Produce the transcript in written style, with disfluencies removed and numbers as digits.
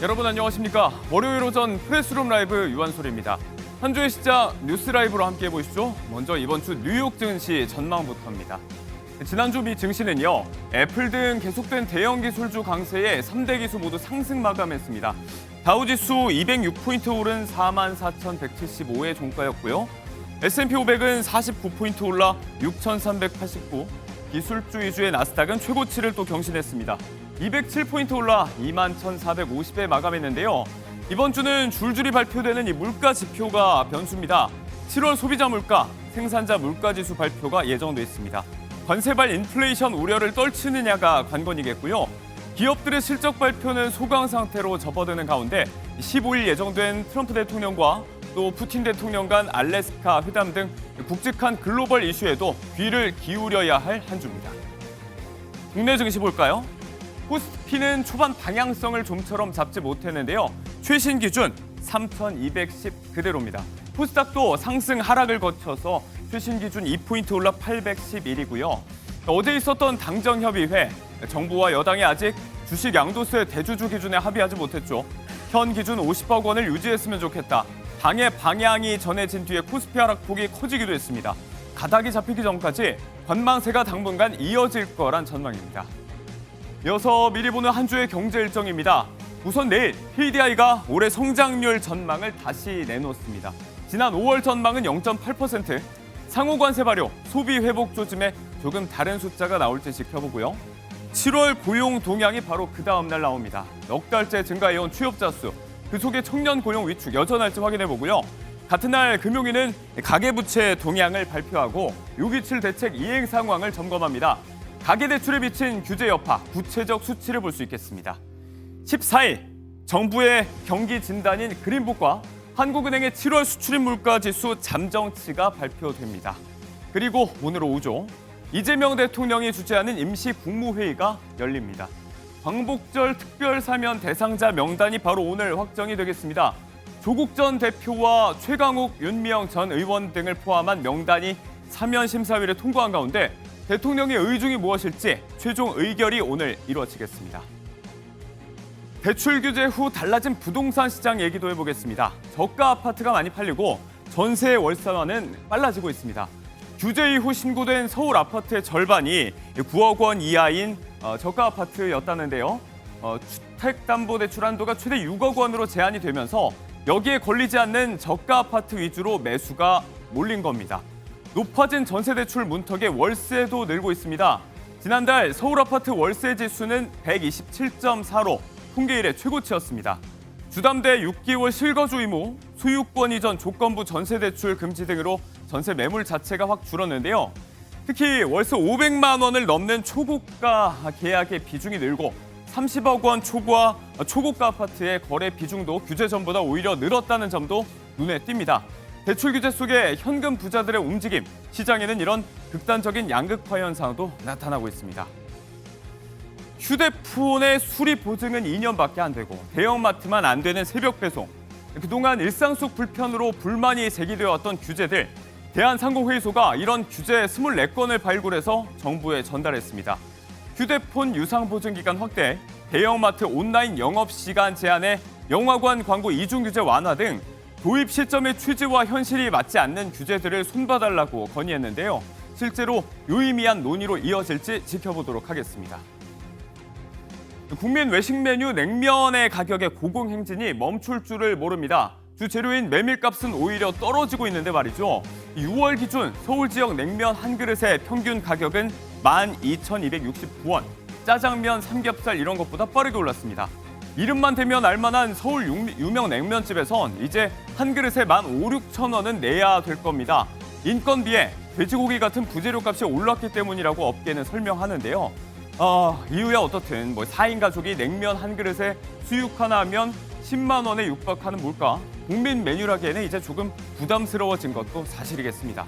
여러분 안녕하십니까? 월요일 오전 프레스룸 라이브 유한솔입니다. 한 주의 시작 뉴스 라이브로 함께 해보시죠. 먼저 이번 주 뉴욕 증시 전망부터입니다. 지난주 미 증시는요, 애플 등 계속된 대형 기술주 강세에 3대 기수 모두 상승 마감했습니다. 다우지수 206포인트 오른 44,175의 종가였고요. S&P 500은 49포인트 올라 6,389, 기술주 위주의 나스닥은 최고치를 또 경신했습니다. 207포인트 올라 21,450에 마감했는데요. 이번 주는 줄줄이 발표되는 이 물가 지표가 변수입니다. 7월 소비자 물가, 생산자 물가 지수 발표가 예정돼 있습니다. 관세발 인플레이션 우려를 떨치느냐가 관건이겠고요. 기업들의 실적 발표는 소강 상태로 접어드는 가운데 15일 예정된 트럼프 대통령과 또 푸틴 대통령 간 알래스카 회담 등 굵직한 글로벌 이슈에도 귀를 기울여야 할 한 주입니다. 국내 증시 볼까요? 코스피는 초반 방향성을 좀처럼 잡지 못했는데요. 최신 기준 3,210 그대로입니다. 코스닥도 상승 하락을 거쳐서 최신 기준 2포인트 올라 811이고요. 어제 있었던 당정협의회, 정부와 여당이 아직 주식 양도세 대주주 기준에 합의하지 못했죠. 현 기준 50억 원을 유지했으면 좋겠다. 당의 방향이 전해진 뒤에 코스피 하락폭이 커지기도 했습니다. 가닥이 잡히기 전까지 관망세가 당분간 이어질 거란 전망입니다. 이어서 미리 보는 한 주의 경제 일정입니다. 우선 내일 KDI가 올해 성장률 전망을 다시 내놓습니다. 지난 5월 전망은 0.8%, 상호 관세 발효, 소비 회복 조짐에 조금 다른 숫자가 나올지 지켜보고요. 7월 고용 동향이 바로 그 다음 날 나옵니다. 넉 달째 증가해온 취업자 수, 그 속에 청년 고용 위축 여전할지 확인해보고요. 같은 날 금요일은 가계부채 동향을 발표하고 6.27 대책 이행 상황을 점검합니다. 가계대출에 비친 규제 여파, 구체적 수치를 볼 수 있겠습니다. 14일 정부의 경기 진단인 그린북과 한국은행의 7월 수출입 물가 지수 잠정치가 발표됩니다. 그리고 오늘 오후죠. 이재명 대통령이 주재하는 임시 국무회의가 열립니다. 광복절 특별 사면 대상자 명단이 바로 오늘 확정이 되겠습니다. 조국 전 대표와 최강욱, 윤미영 전 의원 등을 포함한 명단이 사면 심사위를 통과한 가운데 대통령의 의중이 무엇일지 최종 의결이 오늘 이루어지겠습니다. 대출 규제 후 달라진 부동산 시장 얘기도 해보겠습니다. 저가 아파트가 많이 팔리고 전세 월세화는 빨라지고 있습니다. 규제 이후 신고된 서울 아파트의 절반이 9억 원 이하인 저가 아파트였다는데요. 주택담보대출 한도가 최대 6억 원으로 제한이 되면서 여기에 걸리지 않는 저가 아파트 위주로 매수가 몰린 겁니다. 높아진 전세대출 문턱에 월세도 늘고 있습니다. 지난달 서울 아파트 월세 지수는 127.4로 통계 이래 최고치였습니다. 주담대 6개월 실거주 의무, 소유권 이전 조건부 전세대출 금지 등으로 전세 매물 자체가 확 줄었는데요. 특히 월세 500만 원을 넘는 초고가 계약의 비중이 늘고 30억 원 초과 초고가 아파트의 거래 비중도 규제 전보다 오히려 늘었다는 점도 눈에 띕니다. 대출 규제 속에 현금 부자들의 움직임, 시장에는 이런 극단적인 양극화 현상도 나타나고 있습니다. 휴대폰의 수리 보증은 2년밖에 안 되고 대형마트만 안 되는 새벽 배송. 그동안 일상 속 불편으로 불만이 제기되었던 규제들. 대한상공회의소가 이런 규제 24건을 발굴해서 정부에 전달했습니다. 휴대폰 유상 보증 기간 확대, 대형마트 온라인 영업시간 제한에 영화관 광고 이중 규제 완화 등 도입 시점의 취지와 현실이 맞지 않는 규제들을 손봐달라고 건의했는데요. 실제로 유의미한 논의로 이어질지 지켜보도록 하겠습니다. 국민 외식 메뉴 냉면의 가격의 고공행진이 멈출 줄을 모릅니다. 주 재료인 메밀값은 오히려 떨어지고 있는데 말이죠. 6월 기준 서울 지역 냉면 한 그릇의 평균 가격은 12,269원. 짜장면, 삼겹살 이런 것보다 빠르게 올랐습니다. 이름만 대면 알만한 서울 유명 냉면집에선 이제 한 그릇에 15,000~16,000원은 내야 될 겁니다. 인건비에 돼지고기 같은 부재료 값이 올랐기 때문이라고 업계는 설명하는데요. 이유야 어떻든 4인 가족이 냉면 한 그릇에 수육 하나 하면 10만 원에 육박하는 물가. 국민 메뉴라기에는 이제 조금 부담스러워진 것도 사실이겠습니다.